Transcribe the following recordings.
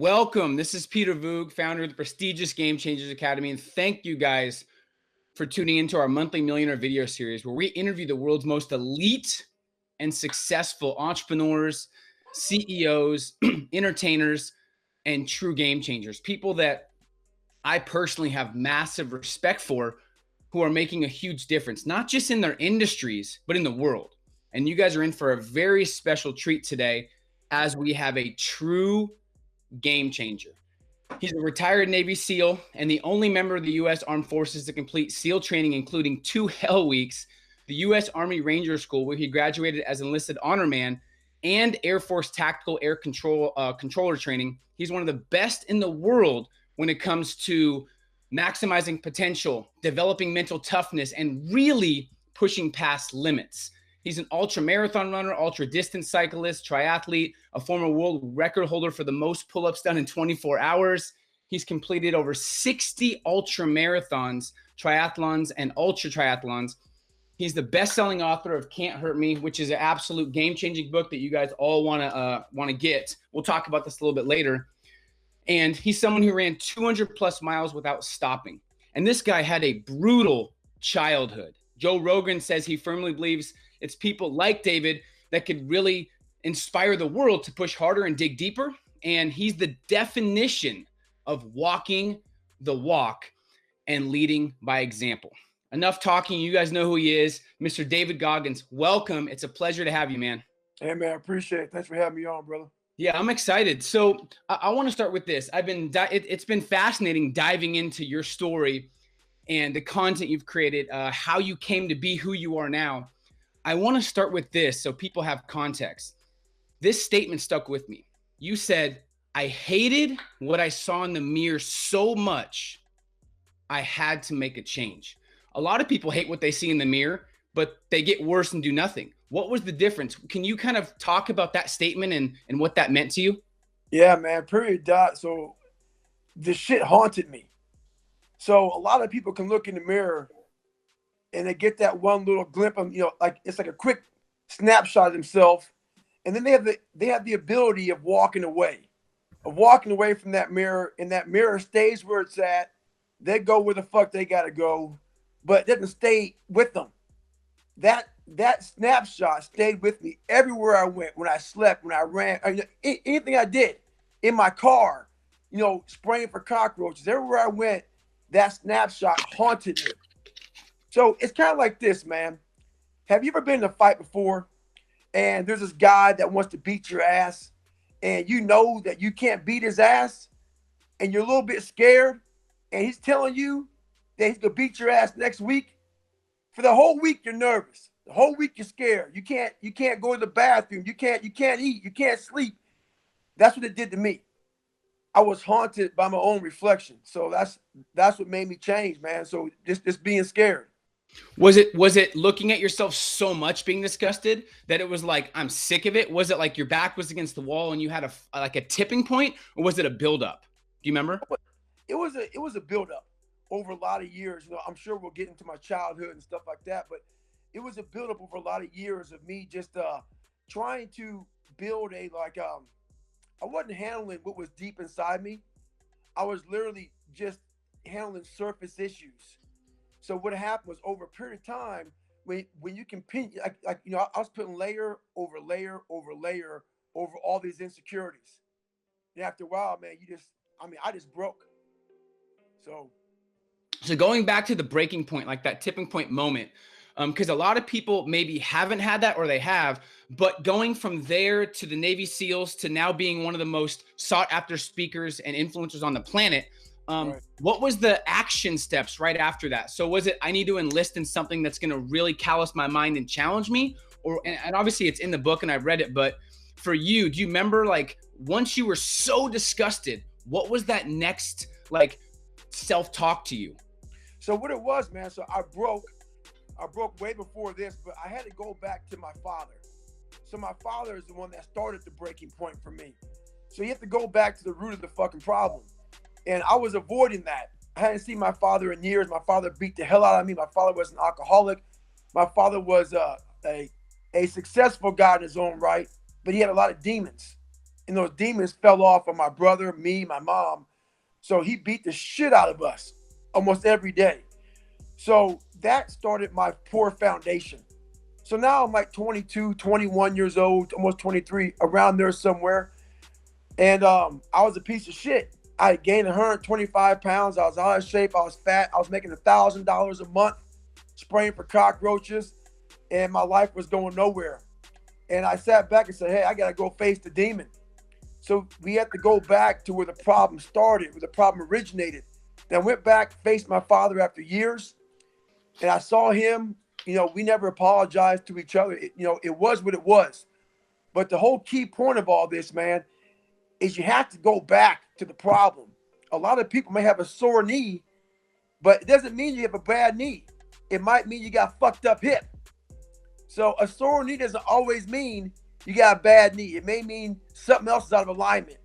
welcome. This is Peter Voogd, founder of the prestigious GameChangers Academy, and thank you guys for tuning into our monthly Millionaire video series where we interview the world's most elite and successful entrepreneurs, CEOs, entertainers, and true game changers. People that I personally have massive respect for who are making a huge difference, not just in their industries, but in the world. And you guys are in for a very special treat today as we have a true game changer. He's a retired Navy SEAL and the only member of the U.S. Armed Forces to complete SEAL training, including 2 Hell Weeks, the U.S. Army Ranger School, where he graduated as Enlisted Honor Man, and Air Force Tactical Air Controller training. He's one of the best in the world when it comes to maximizing potential, developing mental toughness, and really pushing past limits. He's an ultra marathon runner, ultra distance cyclist, triathlete, a former world record holder for the most pull-ups done in 24 hours. He's completed over 60 ultra marathons, triathlons, and ultra triathlons. He's the best-selling author of Can't Hurt Me, which is an absolute game-changing book that you guys all want to get. We'll talk about this a little bit later. And he's someone who ran 200+ miles without stopping. And this guy had a brutal childhood. Joe Rogan says he firmly believes it's people like David that could really inspire the world to push harder and dig deeper. And he's the definition of walking the walk and leading by example. Enough talking. You guys know who he is, Mr. David Goggins. Welcome. It's a pleasure to have you, man. Hey, man, I appreciate it. Thanks for having me on, brother. Yeah, I'm excited. So I want to start with this. It's been fascinating diving into your story and the content you've created, how you came to be who you are now. I want to start with this so people have context. This statement stuck with me. You said, I hated what I saw in the mirror so much, I had to make a change. A lot of people hate what they see in the mirror, but they get worse and do nothing. What was the difference? Can you kind of talk about that statement and what that meant to you? Yeah, man, period, dot. So this shit haunted me. So a lot of people can look in the mirror and they get that one little glimpse of, like it's like a quick snapshot of themselves. And then they have the ability of walking away from that mirror, and that mirror stays where it's at. They go where the fuck they gotta go, but it doesn't stay with them. That snapshot stayed with me everywhere I went, when I slept, when I ran, anything I did, in my car, spraying for cockroaches. Everywhere I went, that snapshot haunted me. So it's kind of like this, man. Have you ever been in a fight before and there's this guy that wants to beat your ass and you know that you can't beat his ass and you're a little bit scared and he's telling you that he's going to beat your ass next week? For the whole week, you're nervous. The whole week, you're scared. You can't go to the bathroom. You can't eat. You can't sleep. That's what it did to me. I was haunted by my own reflection. So that's what made me change, man. So just being scared. Was it looking at yourself so much, being disgusted, that it was like, I'm sick of it? Was it like your back was against the wall and you had a tipping point, or was it a buildup? Do you remember? It was a buildup over a lot of years. I'm sure we'll get into my childhood and stuff like that, but it was a buildup over a lot of years of me just trying to build I wasn't handling what was deep inside me. I was literally just handling surface issues. So what happened was, over a period of time, when you continue, I was putting layer over layer over layer over all these insecurities. And after a while, man, I just broke. So going back to the breaking point, like that tipping point moment, because a lot of people maybe haven't had that, or they have, but going from there to the Navy SEALs to now being one of the most sought after speakers and influencers on the planet, right. What was the action steps right after that? So was it, I need to enlist in something that's going to really callous my mind and challenge me? And obviously it's in the book and I've read it, but for you, do you remember, like, once you were so disgusted, what was that next, like, self-talk to you? So what it was, man, so I broke way before this, but I had to go back to my father. So my father is the one that started the breaking point for me. So you have to go back to the root of the fucking problem. And I was avoiding that. I hadn't seen my father in years. My father beat the hell out of me. My father was an alcoholic. My father was a successful guy in his own right, but he had a lot of demons. and those demons fell off of my brother, me, my mom. So he beat the shit out of us almost every day. So that started my poor foundation. So now I'm like 22, 21 years old, almost 23, around there somewhere. And I was a piece of shit. I had gained 125 pounds. I was out of shape. I was fat. I was making $1,000 a month spraying for cockroaches, and my life was going nowhere. And I sat back and said, hey, I got to go face the demon. So we had to go back to where the problem started, where the problem originated. Then I went back, faced my father after years, and I saw him. You know, we never apologized to each other. It was what it was. But the whole key point of all this, man, is you have to go back to the problem. A lot of people may have a sore knee, but it doesn't mean you have a bad knee. It might mean you got a fucked up hip. So a sore knee doesn't always mean you got a bad knee. It may mean something else is out of alignment.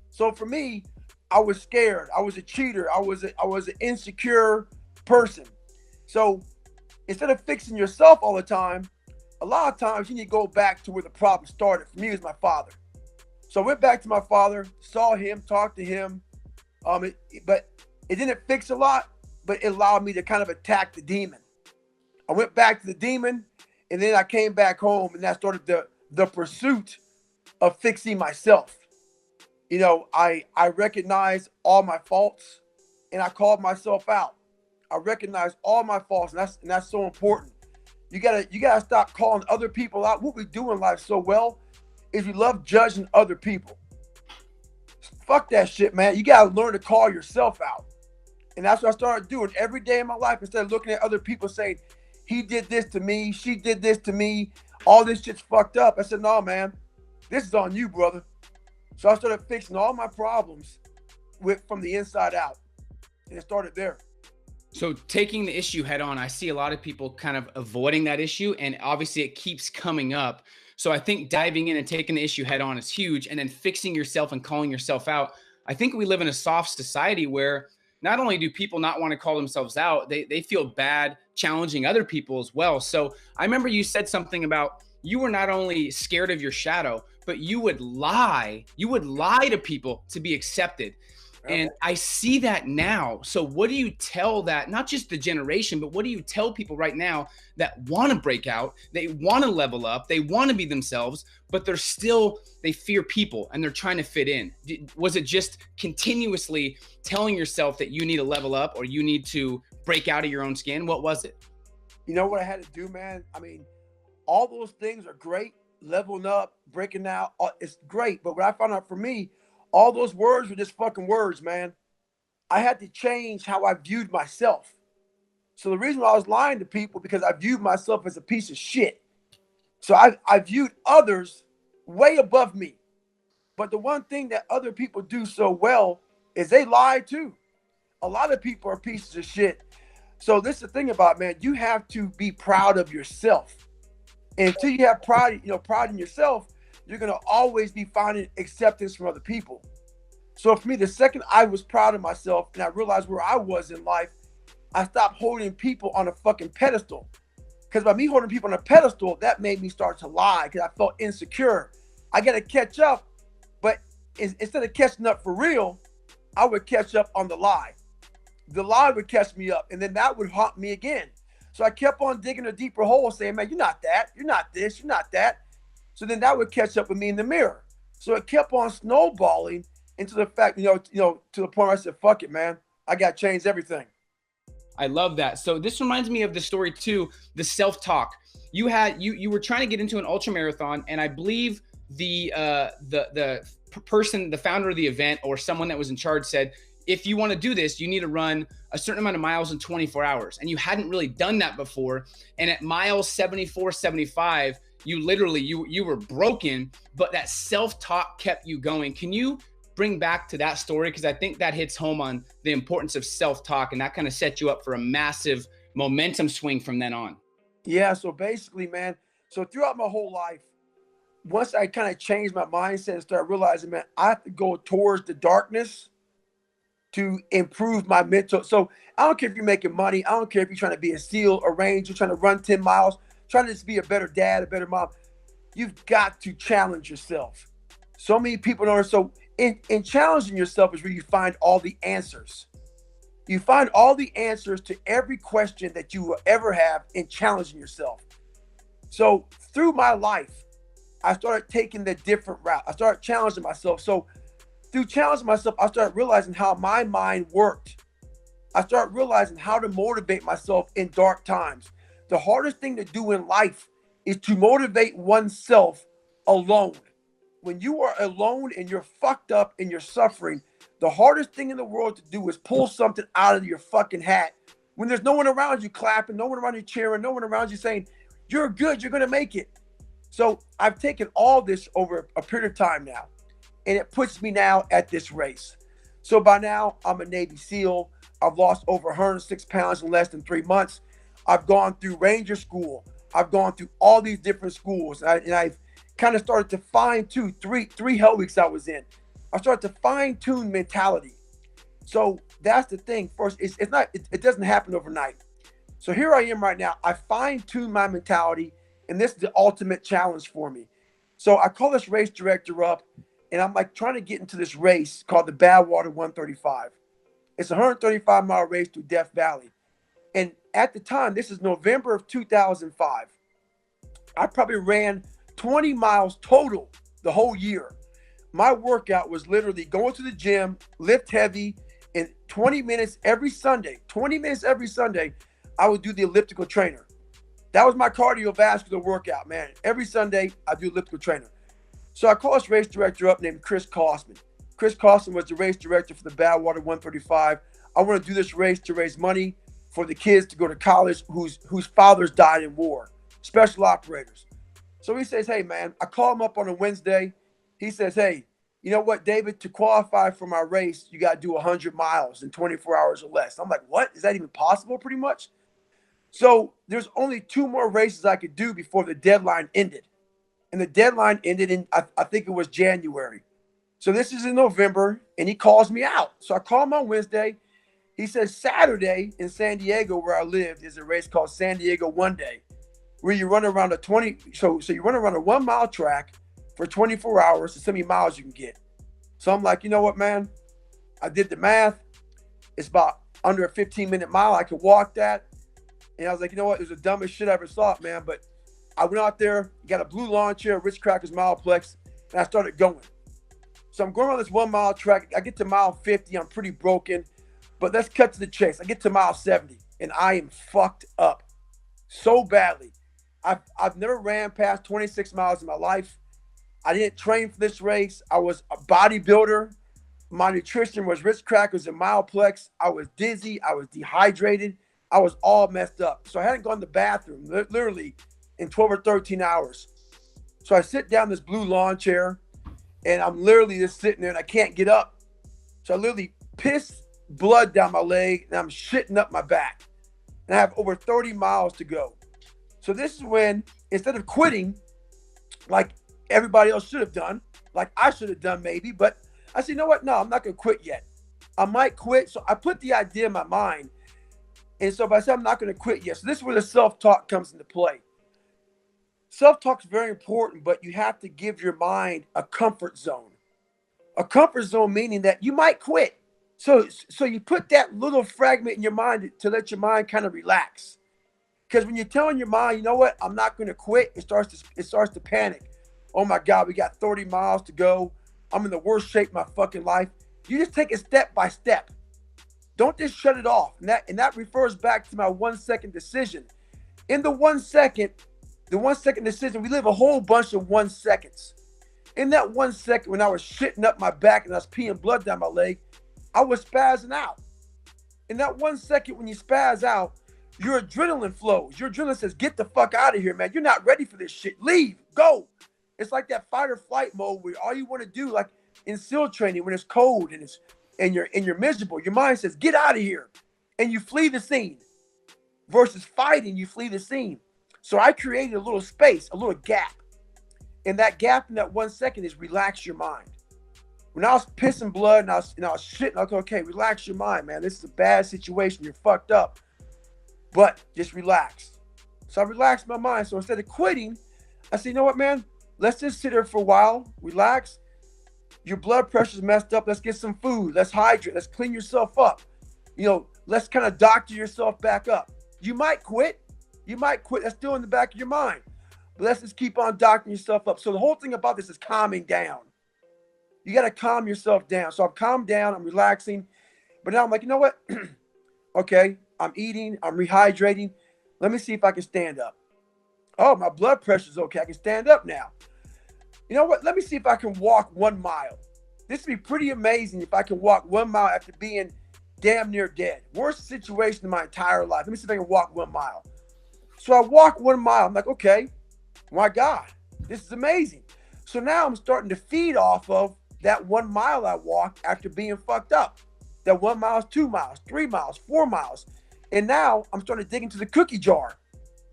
So for me, I was scared. I was a cheater. I was an insecure person. So instead of fixing yourself all the time, a lot of times you need to go back to where the problem started. For me, it was my father. So I went back to my father, saw him, talked to him. But it didn't fix a lot, but it allowed me to kind of attack the demon. I went back to the demon, and then I came back home, and that started the pursuit of fixing myself. You know, I recognized all my faults, and I called myself out. I recognized all my faults, and that's so important. You gotta stop calling other people out. What we do in life so well is we love judging other people. Fuck that shit, man. You gotta learn to call yourself out. And that's what I started doing every day in my life. Instead of looking at other people saying, he did this to me, she did this to me, all this shit's fucked up. I said, no, man, this is on you, brother. So I started fixing all my problems from the inside out. And it started there. So taking the issue head on, I see a lot of people kind of avoiding that issue, and obviously it keeps coming up. So I think diving in and taking the issue head on is huge, and then fixing yourself and calling yourself out. I think we live in a soft society where not only do people not want to call themselves out, they feel bad challenging other people as well. So I remember you said something about you were not only scared of your shadow, but you would lie. You would lie to people to be accepted. And I see that now. So what do you tell that, not just the generation, but what do you tell people right now that want to break out, they want to level up, they want to be themselves, but they fear people and they're trying to fit in? Was it just continuously telling yourself that you need to level up or you need to break out of your own skin? What was it? You know what I had to do, man? I mean, all those things are great. Leveling up, breaking out, it's great. But what I found out for me, all those words were just fucking words, man. I had to change how I viewed myself. So the reason why I was lying to people, because I viewed myself as a piece of shit. So I viewed others way above me. But the one thing that other people do so well is they lie too. A lot of people are pieces of shit. So this is the thing about, man, you have to be proud of yourself. And until you have pride in yourself, you're going to always be finding acceptance from other people. So for me, the second I was proud of myself and I realized where I was in life, I stopped holding people on a fucking pedestal. Because by me holding people on a pedestal, that made me start to lie because I felt insecure. I got to catch up, but instead of catching up for real, I would catch up on the lie. The lie would catch me up, and then that would haunt me again. So I kept on digging a deeper hole, saying, man, you're not that. You're not this. You're not that. So then that would catch up with me in the mirror. So it kept on snowballing into the fact, to the point where I said, fuck it, man. I got to change everything. I love that. So this reminds me of the story too, the self-talk. You were trying to get into an ultra marathon, and I believe the person, the founder of the event or someone that was in charge said, if you want to do this, you need to run a certain amount of miles in 24 hours. And you hadn't really done that before. And at miles 74, 75, you literally, you were broken, but that self-talk kept you going. Can you bring back to that story? Because I think that hits home on the importance of self-talk, and that kind of set you up for a massive momentum swing from then on. Yeah, so basically, man, so throughout my whole life, once I kind of changed my mindset and started realizing, man, I have to go towards the darkness to improve my mental. So I don't care if you're making money. I don't care if you're trying to be a SEAL, a Ranger, trying to run 10 miles, trying to just be a better dad, a better mom. You've got to challenge yourself. So many people don't. So in challenging yourself is where you find all the answers. You find all the answers to every question that you will ever have in challenging yourself. So through my life, I started taking the different route. I started challenging myself. So through challenging myself, I started realizing how my mind worked. I started realizing how to motivate myself in dark times. The hardest thing to do in life is to motivate oneself alone. When you are alone and you're fucked up and you're suffering, the hardest thing in the world to do is pull something out of your fucking hat when there's no one around you clapping, no one around you cheering, no one around you saying, you're good, you're going to make it. So I've taken all this over a period of time now, and it puts me now at this race. So by now, I'm a Navy SEAL. I've lost over 106 pounds in less than 3 months. I've gone through Ranger School. I've gone through all these different schools, and I've kind of started to fine-tune three hell weeks I was in. I started to fine-tune mentality. So that's the thing. First, it doesn't happen overnight. So here I am right now. I fine-tuned my mentality, and this is the ultimate challenge for me. So I call this race director up, and I'm like trying to get into this race called the Badwater 135. It's a 135-mile race through Death Valley. And at the time, this is November of 2005, I probably ran 20 miles total the whole year. My workout was literally going to the gym, lift heavy, and 20 minutes every Sunday. 20 minutes every Sunday, I would do the elliptical trainer. That was my cardiovascular workout, man. Every Sunday, I do elliptical trainer. So I call this race director up named Chris Kosman. Chris Kosman was the race director for the Badwater 135. I want to do this race to raise money for the kids to go to college whose fathers died in war, special operators. So he says, hey, man, I call him up on a Wednesday. He says, hey, you know what, David, to qualify for my race, you got to do 100 miles in 24 hours or less. I'm like, what? Is that even possible pretty much? So there's only 2 more races I could do before the deadline ended. And the deadline ended in, I think it was January. So this is in November, and he calls me out. So I call him on Wednesday. He says Saturday in San Diego, where I lived, is a race called San Diego One Day, where you run around so you run around a 1-mile track for 24 hours to see how many miles you can get. So I'm like, you know what, man? I did the math. It's about under a 15-minute mile. I could walk that. And I was like, you know what? It was the dumbest shit I ever thought, man. But I went out there, got a blue lawn chair, Ritz Crackers Mileplex, and I started going. So I'm going around this 1-mile track. I get to mile 50. I'm pretty broken. But let's cut to the chase. I get to mile 70, and I am fucked up so badly. I've never ran past 26 miles in my life. I didn't train for this race. I was a bodybuilder. My nutrition was Ritz Crackers and Mileplex. I was dizzy. I was dehydrated. I was all messed up. So I hadn't gone to the bathroom literally in 12 or 13 hours. So I sit down in this blue lawn chair, and I'm literally just sitting there, and I can't get up. So I literally piss blood down my leg, and I'm shitting up my back. And I have over 30 miles to go. So this is when, instead of quitting, like everybody else should have done, like I should have done maybe, but I said, you know what? No, I'm not going to quit yet. I might quit. So I put the idea in my mind. And so if I said I'm not going to quit yet, so this is where the self-talk comes into play. Self-talk is very important, but you have to give your mind a comfort zone. A comfort zone meaning that you might quit. So you put that little fragment in your mind to let your mind kind of relax. Because when you're telling your mind, you know what, I'm not going to quit, it starts to panic. Oh my God, we got 30 miles to go. I'm in the worst shape of my fucking life. You just take it step by step. Don't just shut it off. And that refers back to my 1-second decision. In the 1 second, the 1-second decision, we live a whole bunch of 1 seconds. In that 1 second, when I was shitting up my back and I was peeing blood down my leg, I was spazzing out. In that 1 second, when you spaz out, your adrenaline flows. Your adrenaline says, get the fuck out of here, man. You're not ready for this shit. Leave. Go. It's like that fight or flight mode where all you want to do, like in SEAL training, when it's cold and you're miserable, your mind says, get out of here. And you flee the scene. Versus fighting, you flee the scene. So I created a little space, a little gap. And that gap in that 1 second is relax your mind. When I was pissing blood and I was shitting, I was like, okay, relax your mind, man. This is a bad situation. You're fucked up. But just relax. So I relaxed my mind. So instead of quitting, I said, you know what, man? Let's just sit here for a while, relax. your blood pressure's messed up. Let's get some food. Let's hydrate. Let's clean yourself up. Let's kind of doctor yourself back up. You might quit. That's still in the back of your mind. But let's just keep on doctoring yourself up. So the whole thing about this is calming down. You got to calm yourself down. So I'm calmed down. I'm relaxing. But now I'm like, you know what? Okay, I'm eating. I'm rehydrating. Let me see if I can stand up. Oh, my blood pressure's okay. I can stand up now. You know what? Let me see if I can walk 1 mile. This would be pretty amazing if I can walk 1 mile after being damn near dead. Worst situation in my entire life. Let me see if I can walk 1 mile. So I walk 1 mile. I'm like, okay, my God, this is amazing. So now I'm starting to feed off of that 1 mile I walked after being fucked up. That 1 mile is 2 miles, 3 miles, 4 miles. And now I'm starting to dig into the cookie jar.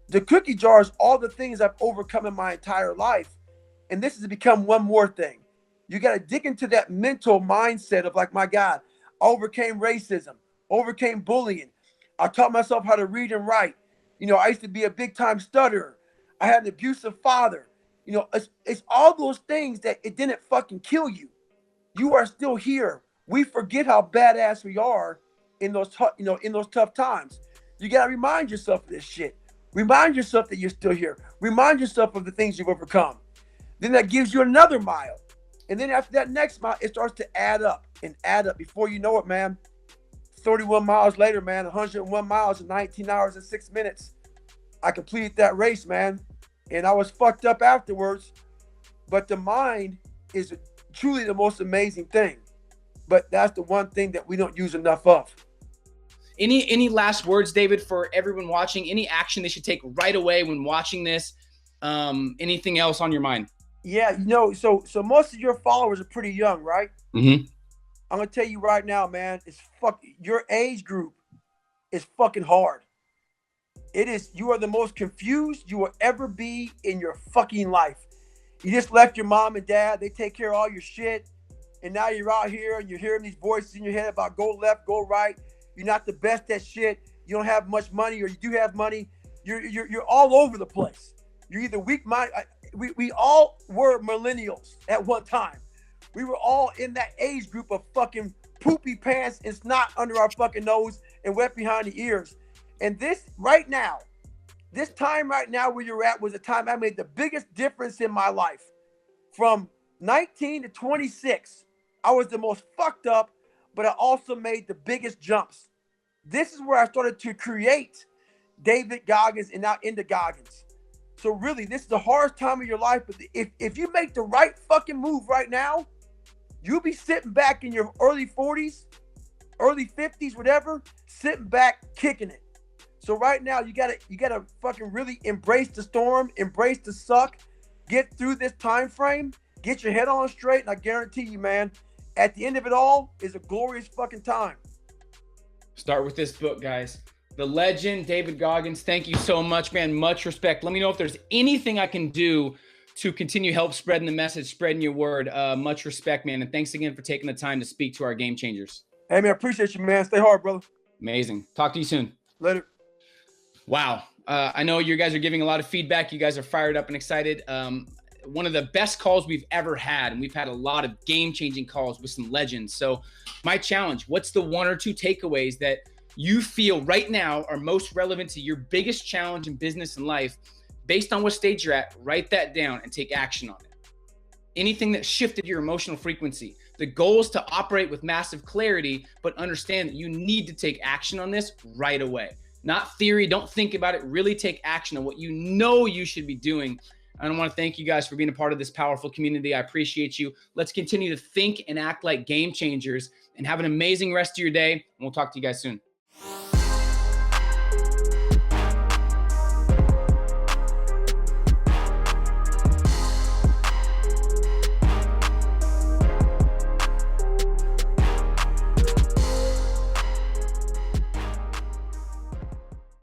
The cookie jar is all the things I've overcome in my entire life. And this has become one more thing. You got to dig into that mental mindset of like, my God, I overcame racism, overcame bullying. I taught myself how to read and write. I used to be a big time stutterer. I had an abusive father. It's all those things that it didn't fucking kill you. You are still here. We forget how badass we are in those tough times. You got to remind yourself of this shit. Remind yourself that you're still here. Remind yourself of the things you've overcome. Then that gives you another mile. And then after that next mile, it starts to add up and add up. Before you know it, man, 31 miles later, man, 101 miles in 19 hours and 6 minutes. I completed that race, man. And I was fucked up afterwards. But the mind is truly the most amazing thing. But that's the one thing that we don't use enough of. Any last words, David, for everyone watching? Any action they should take right away when watching this? Anything else on your mind? Yeah, so most of your followers are pretty young, right? Mm-hmm. I'm gonna tell you right now, man, your age group is fucking hard. It is. You are the most confused you will ever be in your fucking life. You just left your mom and dad. They take care of all your shit. And now you're out here and you're hearing these voices in your head about go left, go right. You're not the best at shit. You don't have much money, or you do have money. You're all over the place. You're either weak-minded. We all were millennials at one time. We were all in that age group of fucking poopy pants and snot under our fucking nose and wet behind the ears. And this time right now where you're at was the time I made the biggest difference in my life. From 19 to 26, I was the most fucked up, but I also made the biggest jumps. This is where I started to create David Goggins and now into Goggins. So really, this is the hardest time of your life. But if you make the right fucking move right now, you'll be sitting back in your early 40s, early 50s, whatever, sitting back, kicking it. So right now, you gotta fucking really embrace the storm, embrace the suck, get through this time frame, get your head on straight, and I guarantee you, man, at the end of it all is a glorious fucking time. Start with this book, guys. The legend, David Goggins. Thank you so much, man. Much respect. Let me know if there's anything I can do to continue help spreading the message, spreading your word. Much respect, man. And thanks again for taking the time to speak to our game changers. Hey, man, appreciate you, man. Stay hard, brother. Amazing. Talk to you soon. Later. Wow. I know you guys are giving a lot of feedback. You guys are fired up and excited. One of the best calls we've ever had, and we've had a lot of game-changing calls with some legends. So my challenge, what's the 1 or 2 takeaways that you feel right now are most relevant to your biggest challenge in business and life? Based on what stage you're at, write that down and take action on it. Anything that shifted your emotional frequency. The goal is to operate with massive clarity, but understand that you need to take action on this right away. Not theory, don't think about it, really take action on what you know you should be doing. I want to thank you guys for being a part of this powerful community. I appreciate you. Let's continue to think and act like game changers and have an amazing rest of your day. And we'll talk to you guys soon.